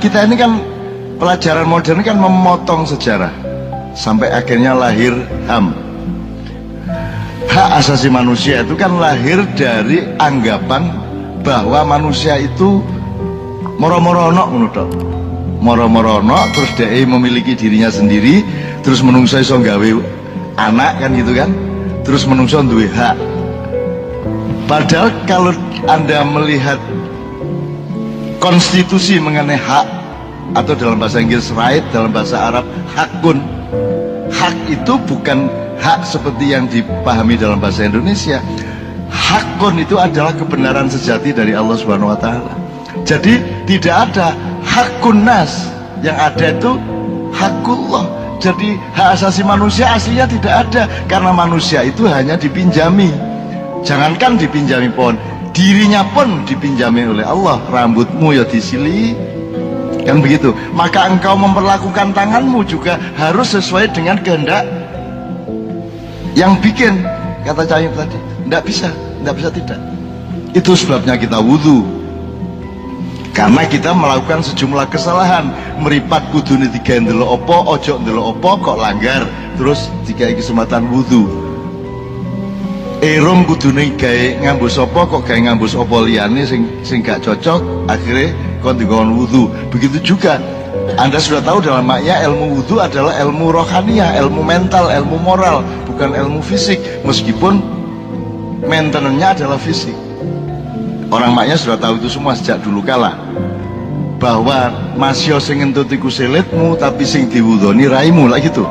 kita ini kan pelajaran modern kan memotong sejarah sampai akhirnya lahir HAM. Hak asasi manusia itu kan lahir dari anggapan bahwa manusia itu moro-moro ono moro-moro terus dia memiliki dirinya sendiri, terus menungso iso gawe anak kan gitu kan, terus menungso duwe hak. Padahal kalau Anda melihat konstitusi mengenai hak, atau dalam bahasa Inggris right, dalam bahasa Arab hakun, hak itu bukan hak seperti yang dipahami dalam bahasa Indonesia. Hakun itu adalah kebenaran sejati dari Allah Subhanahu wa Ta'ala. Jadi tidak ada hakun nas, yang ada itu hakullah. Jadi hak asasi manusia aslinya tidak ada, karena manusia itu hanya dipinjami. Jangankan dipinjami pohon, dirinya pun dipinjami oleh Allah. Rambutmu ya disili, kan begitu. Maka engkau memperlakukan tanganmu juga harus sesuai dengan kehendak yang bikin. Kata Cahim tadi, tidak bisa tidak. Itu sebabnya kita wudhu, karena kita melakukan sejumlah kesalahan. Meripat kudune tiga ndelok opo, ojo ndelok opo, kok langgar, terus dikai kesempatan wudhu. Erong kudune gawe ngambus opo, kok gawe ngambus opo liyane sing gak cocok, akhirnya kon dikon wudhu. Begitu juga Anda sudah tahu dalam maknya ilmu wudhu adalah ilmu rohaniah, ilmu mental, ilmu moral, bukan ilmu fisik, meskipun maintenance-nya adalah fisik. Orang maknya sudah tahu itu semua sejak dulu kala, bahwa masih sing ngentut iku selitmu, tapi sing diwudhoni raimu lah gitu.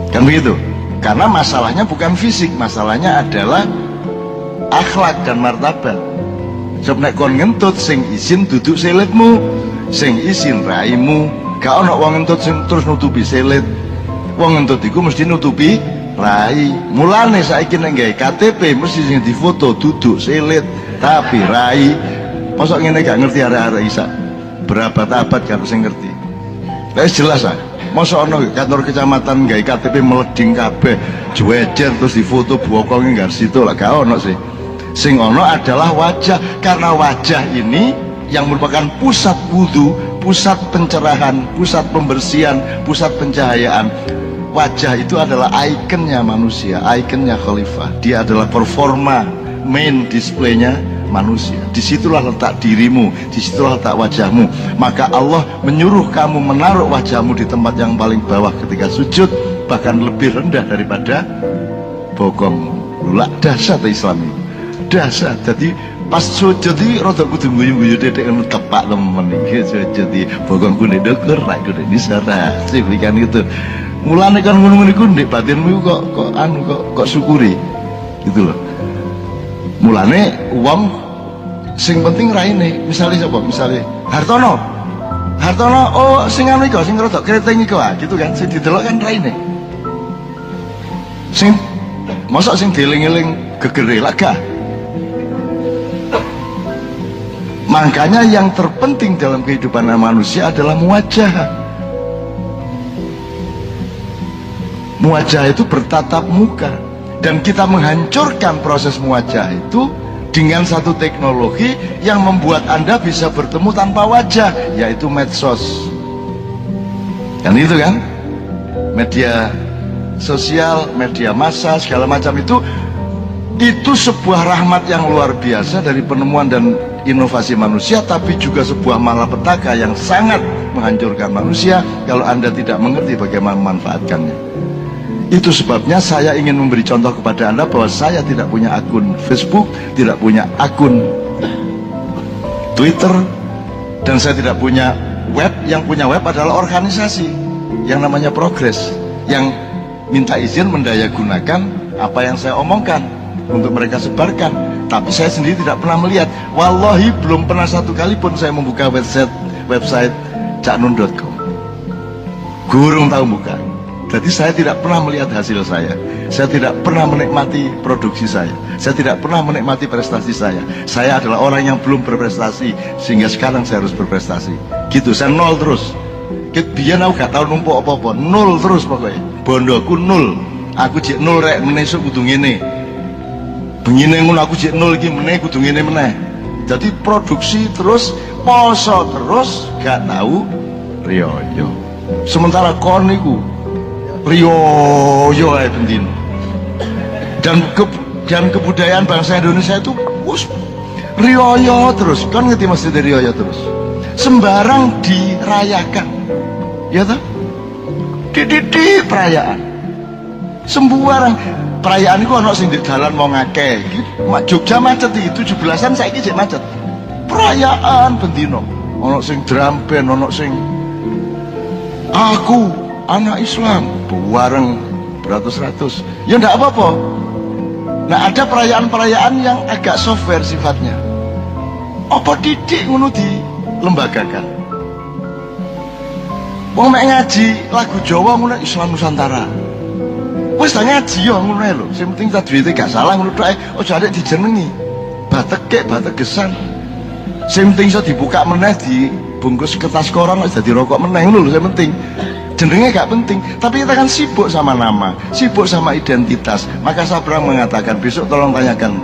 Kan begitu? Karena masalahnya bukan fisik, masalahnya adalah akhlak dan martabat. Sebab nek kon ngentut sing izin duduk selitmu, sing izin raimu. Gak ono wong ngentut sing terus nutupi selit. Wong ngentut iku mesti nutupi rai. Mulane saiki nek gawe KTP mesti sing difoto duduk selit tapi rai. Mosok ngene gak ngerti arek-arek isa. Berapa abad gak sing ngerti. Wis jelas ah. Mosok ono kantor kecamatan gawe KTP meleding kabeh, jejer terus difoto bokong enggak situ lah gak ono sih. Sing ono adalah wajah, karena wajah ini yang merupakan pusat wudhu, pusat pencerahan, pusat pembersihan, pusat pencahayaan. Wajah itu adalah ikonnya manusia, ikonnya khalifah. Dia adalah performa, main displaynya manusia. Disitulah letak dirimu, disitulah letak wajahmu. Maka Allah menyuruh kamu menaruh wajahmu di tempat yang paling bawah ketika sujud, bahkan lebih rendah daripada bokongmu. Lula dahsyat Islam ini, dahsyat. Jadi pas sujud iki rada kudu guyu-guyu dedek ngono tepak temen iki sujud iki bokongku nek ndukur ra kudu disarah siplikan gitu. Mulane kan ngono-ngono iku ndek batinmu kok syukuri gitu loh. Mulane wong sing penting raine, misalnya sapa? Misalnya Hartono, oh sing anu iku, sing rada kreteng iku gitu kan, sing didelok kan raine. Sing mosok sing dieling-eling gegere lah gak. Makanya yang terpenting dalam kehidupan manusia adalah muwajah. Muwajah itu bertatap muka. Dan kita menghancurkan proses muwajah itu dengan satu teknologi yang membuat Anda bisa bertemu tanpa wajah, yaitu medsos. Kan itu kan? Media sosial, media massa, segala macam itu sebuah rahmat yang luar biasa dari penemuan dan inovasi manusia, tapi juga sebuah malapetaka yang sangat menghancurkan manusia kalau Anda tidak mengerti bagaimana memanfaatkannya. Itu sebabnya saya ingin memberi contoh kepada Anda bahwa saya tidak punya akun Facebook, tidak punya akun Twitter, dan saya tidak punya web. Yang punya web adalah organisasi yang namanya Progress, yang minta izin mendayagunakan apa yang saya omongkan untuk mereka sebarkan. Tapi saya sendiri tidak pernah melihat. Wallahi belum pernah satu kali pun saya membuka website caknun.com. Gurung tahu buka. Jadi saya tidak pernah melihat hasil saya tidak pernah menikmati produksi saya tidak pernah menikmati prestasi saya adalah orang yang belum berprestasi, sehingga sekarang saya harus berprestasi gitu. Saya nol terus. Biar aku gak tahu numpuk apa-apa, nol terus pokoknya. Bondoku nol, aku jek nol rek menesuk kudu ngene, begini ngono aku jek nol iki meneh kudu ngene meneh. Jadi produksi terus poso terus gak tahu riyo. Sementara kon niku riyo ae bendino. Dan kebudayaan bangsa Indonesia itu riyo terus. Kan ngerti maksudnya riyo terus. Sembarang dirayakan. Ya toh? Di perayaan. Sembarang perayaan itu ono sing di dalan mau ngakeh. Jogja macet iki 17-an saiki jek macet. Perayaan bendino. Ono sing drum band, ono sing aku anak Islam bareng beratus-ratus. Ya ndak apa-apa. Nah, ada perayaan-perayaan yang agak software sifatnya. Apa didik ngono dilembagakan. Wong mek ngaji lagu Jawa ngono Islam Nusantara. Wis ta ngaji yo ngono lho. Sing penting tajwide gak salah ngono tok ae. Aja arek dijenengi. Batekek, bategesan. Sing penting iso dibuka meneh dibungkus kertas koran wis dadi rokok meneh ngono lho sing penting. Jenenge gak penting, tapi kita kan sibuk sama nama, sibuk sama identitas. Maka Sabrang mengatakan, besok tolong tanyakan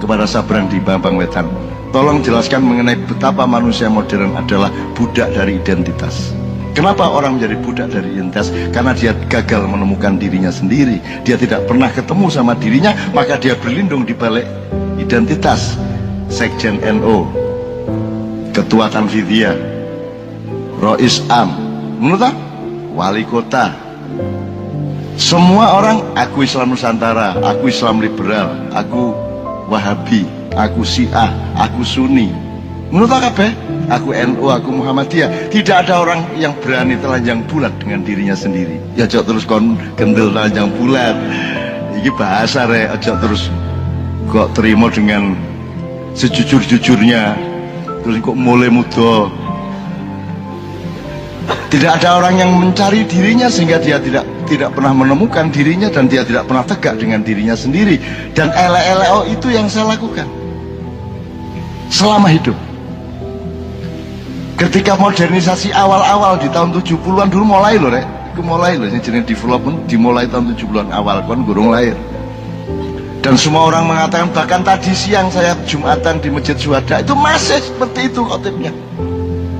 kepada Sabrang di Bambang Wetan, tolong jelaskan mengenai betapa manusia modern adalah budak dari identitas. Kenapa orang menjadi budak dari identitas? Karena dia gagal menemukan dirinya sendiri. Dia tidak pernah ketemu sama dirinya, maka dia berlindung di balik identitas. Sekjen NU, Ketua Tanfidiyah, Rois Am, menurut wali kota, semua orang aku Islam Nusantara, aku Islam liberal, aku Wahabi, aku Syiah, aku Sunni. Menurut kabeh, aku NU, aku Muhammadiyah. Tidak ada orang yang berani telanjang bulat dengan dirinya sendiri. Ya jok terus kon kendel telanjang bulat. Ini bahasa rek, jok terus kok terima dengan sejujur-jujurnya. Terus kok mulai muda. Tidak ada orang yang mencari dirinya sehingga dia tidak pernah menemukan dirinya dan dia tidak pernah tegak dengan dirinya sendiri. Dan elek-elek itu yang saya lakukan selama hidup. Ketika modernisasi awal-awal di tahun 70-an dulu mulai loh rek. Mulai loh, ini jenis development dimulai tahun 70-an awal, kan gurung lahir. Dan semua orang mengatakan, bahkan tadi siang saya Jumatan di Masjid Syuhada itu masih seperti itu khotibnya.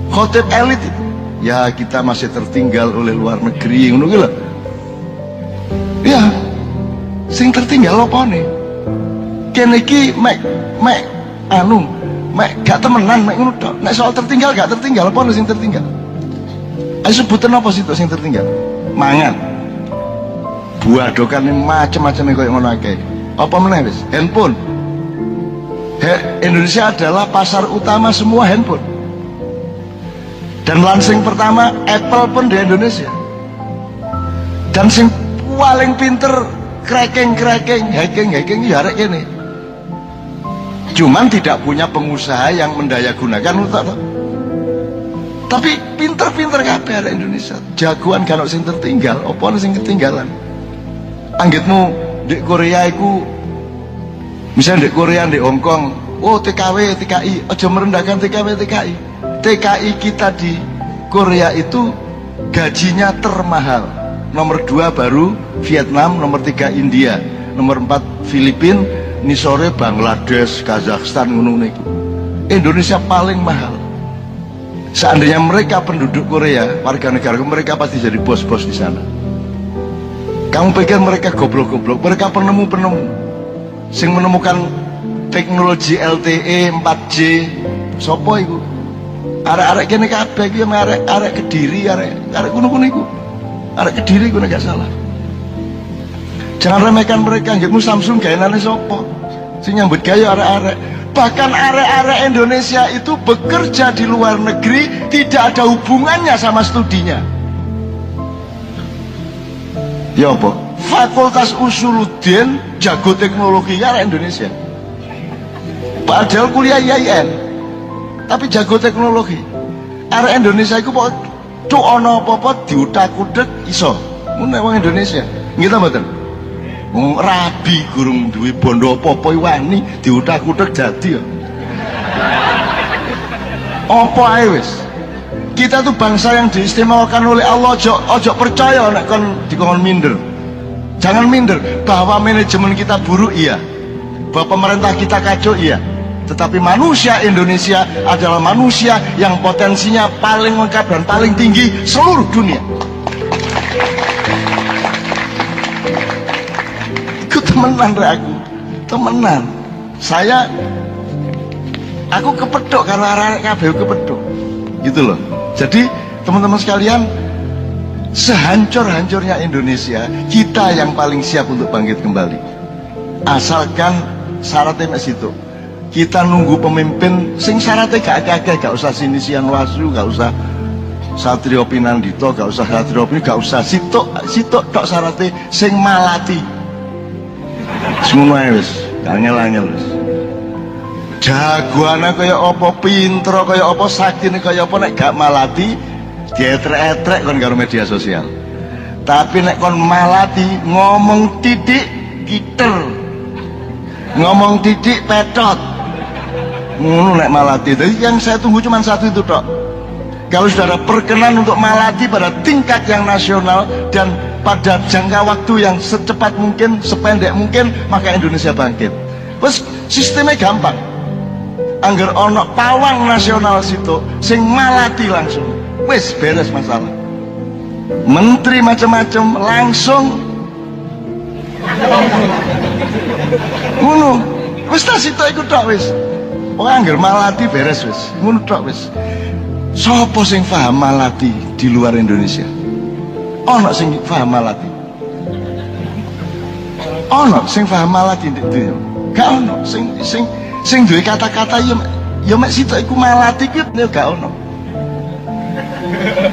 Khotib elit itu. Ya kita masih tertinggal oleh luar negeri ngono ki lho. Ya, sing tertinggal apa nih? Kene iki mek gak temenan mek ngono tok. Nek soal tertinggal gak tertinggal apa sing tertinggal? Ayo sebutan apa sih sing tertinggal? Mangan. Buah dokane macam-macam koyo ngono akeh. Apa meneh wis? Handphone. Indonesia adalah pasar utama semua handphone. Dan launching pertama Apple pun di Indonesia. Dan sing paling pinter hacking ya arek kene. Cuman tidak punya pengusaha yang mendayagunakan utak. Tapi pinter-pinter kabeh arek Indonesia. Jagoan kan sing tertinggal, apa sing ketinggalan. Anggitmu di Korea iku misalnya di Korea, di Hong Kong, oh TKW, TKI, aja merendahkan TKW, TKI. TKI kita di Korea itu gajinya termahal. Nomor 2 baru Vietnam, nomor 3 India, nomor 4 Filipina, ini sore Bangladesh, Kazakhstan, ngono niku. Indonesia paling mahal. Seandainya mereka penduduk Korea, warga negara mereka pasti jadi bos-bos di sana. Kamu pikir mereka goblok-goblok? Mereka penemu-penemu. Sing menemukan teknologi LTE, 4G, sopo iku? Arek-arek kene kabeh iki arek Kediri, arek kuno-kuno iku. Arek Kediri ku nek gak salah. Jangan remehkan mereka, nggihmu Samsung gaenane sapa? Sing nyambut gawe arek-arek. Bahkan arek-arek Indonesia itu bekerja di luar negeri tidak ada hubungannya sama studinya. Ya apa? Fakultas Usuluddin jago teknologi arek Indonesia. Padahal kuliah IAIN. Tapi jago teknologi. Arek Indonesia itu kok cuk ana apa-apa diutak-utek iso. Ngono wong Indonesia. Nggih ta mboten? Wong rabi gurung duwe bondo apa-apa wani diutak-utek dadi ya. Apa ae wis. Kita tuh bangsa yang diistimewakan oleh Allah. Ojo percaya nek kon dikon minder. Jangan minder bahwa manajemen kita buruk iya. Bahwa pemerintah kita kacau iya. Tetapi manusia Indonesia adalah manusia yang potensinya paling lengkap dan paling tinggi seluruh dunia. Itu temenan aku, temenan. Aku kepedok karena arek kabeh kepedok. Gitu loh. Jadi teman-teman sekalian, sehancur-hancurnya Indonesia, kita yang paling siap untuk bangkit kembali. Asalkan syaratnya masih itu. Kita nunggu pemimpin sing syaratnya gak usah Sinisian Wasu, gak usah Satrio Pinandito, gak usah Satrio Pinandito, gak usah sitok tok syaratnya sing malati. Semua wis, gak angel-angel wis. Jagoane kaya apa, pinter kaya apa, saktine kaya apa, nek gak malati dietrek-etrek kon karo media sosial. Tapi nek kon malati ngomong titik kiter, ngomong titik petot, ngono nek malati. Jadi yang saya tunggu cuma satu itu tok. Kalau saudara berkenan untuk malati pada tingkat yang nasional dan pada jangka waktu yang secepat mungkin, sependek mungkin, maka Indonesia bangkit. Terus sistemnya gampang. Angger ono pawang nasional situ sing malati langsung wis beres masalah. Menteri macam-macam langsung ngono wis ta situ iku tok wis. Ora angger malati beres wis ngono tok wis. Sopo sing paham malati di luar Indonesia? Ono sing paham malati? Ono sing paham malati ndek dunya? Gak ono sing duwe kata-kata ya mek sitok iku malati ku ya gak ono.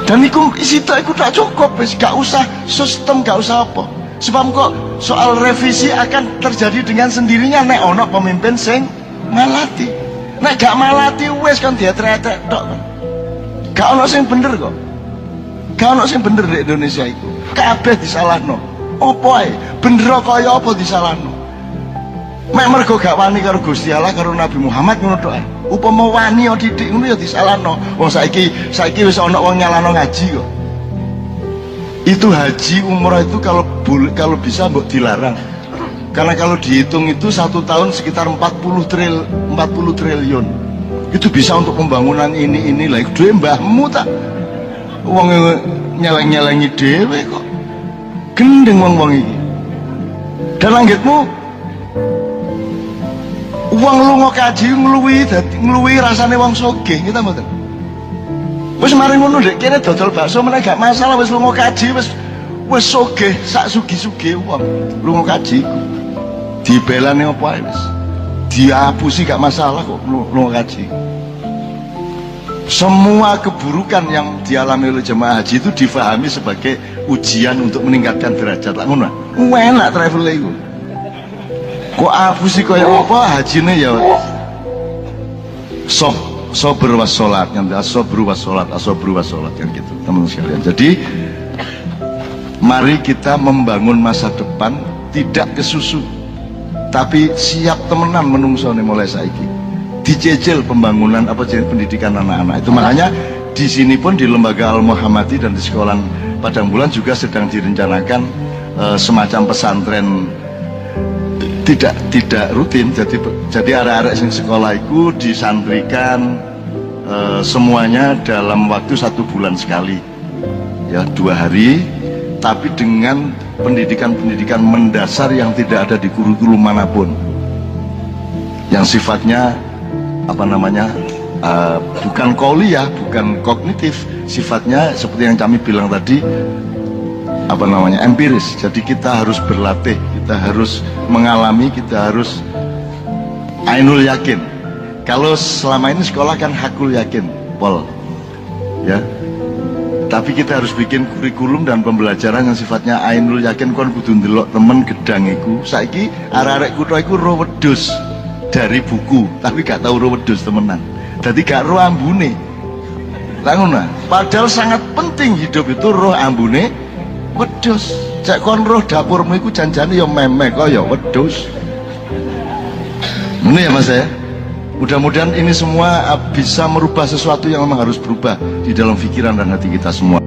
Dan iku sitok iku tak cukup wis, gak usah sistem, gak usah apa. Sebab kok soal revisi akan terjadi dengan sendirinya nek ono pemimpin sing malati. Nek gak malati wis kan dietrek-etrek tok kan. Gak ono sing bener kok. Gak ono sing bener di Indonesia iku. Kabeh disalahno. Apa ae? Bener kaya apa disalahno? Mek mergo gak wani karo Gusti Allah karo Nabi Muhammad ngono tok. Upama wani yo didik ngono ya disalahno. Wong saiki wis ana wong nyalano ngaji kok. Itu haji umrah itu kalau bisa mbok dilarang. Karena kalau dihitung itu satu tahun sekitar 40 triliun. Itu bisa untuk pembangunan ini lah. Duwe mbahmu tak. Wong nyeleng-nyelengi dhewe kok. Gendeng wong-wong iki. Dan langgitmu uang lunga kaji ngluwi rasane wong sugih kita mboten. Wis mari ngono ndek kene dodol bakso meneh gak masalah wis lunga kaji wis sugih sak sugi-sugi wong lunga kaji. Dibelane apa ae wis. Diapusi gak masalah kok lunga kaji. Semua keburukan yang dialami oleh jemaah haji itu difahami sebagai ujian untuk meningkatkan derajat. Lah ngono. Enak travel iku. Kok aku sih kaya apa hajine ya sober was sholat kan, asobru was sholat kan gitu teman sekalian. Jadi mari kita membangun masa depan tidak kesusu tapi siap temenan menungsone mulai saiki dicecil pembangunan apa jenis pendidikan anak-anak itu. Makanya di sini pun di lembaga Al-Muhammadi dan di sekolah Padang Bulan juga sedang direncanakan semacam pesantren tidak rutin. Jadi arek-arek sing sekolah itu disantrikan semuanya dalam waktu 1 bulan sekali ya, 2 hari, tapi dengan pendidikan mendasar yang tidak ada di kurikulum manapun, yang sifatnya apa namanya bukan kuliah, bukan kognitif, sifatnya seperti yang kami bilang tadi apa namanya empiris. Jadi kita harus berlatih, kita harus mengalami, kita harus ainul yakin. Kalau selama ini sekolah kan hakul yakin, Pol, ya. Tapi kita harus bikin kurikulum dan pembelajaran yang sifatnya ainul yakin. Kon kudu ndelok temen gedang iku. Saiki arek-arek kutha iku roh wedhus dari buku, tapi gak tahu roh wedhus temenan. Dadi gak roh ambune. Lah ngono. Padahal sangat penting hidup itu roh ambune wedhus. Cek kon roh dapurmu iku janjane ya memeh kaya wedhus. Ini ya Mas ya. Mudah-mudahan ini semua bisa merubah sesuatu yang memang harus berubah di dalam pikiran dan hati kita semua.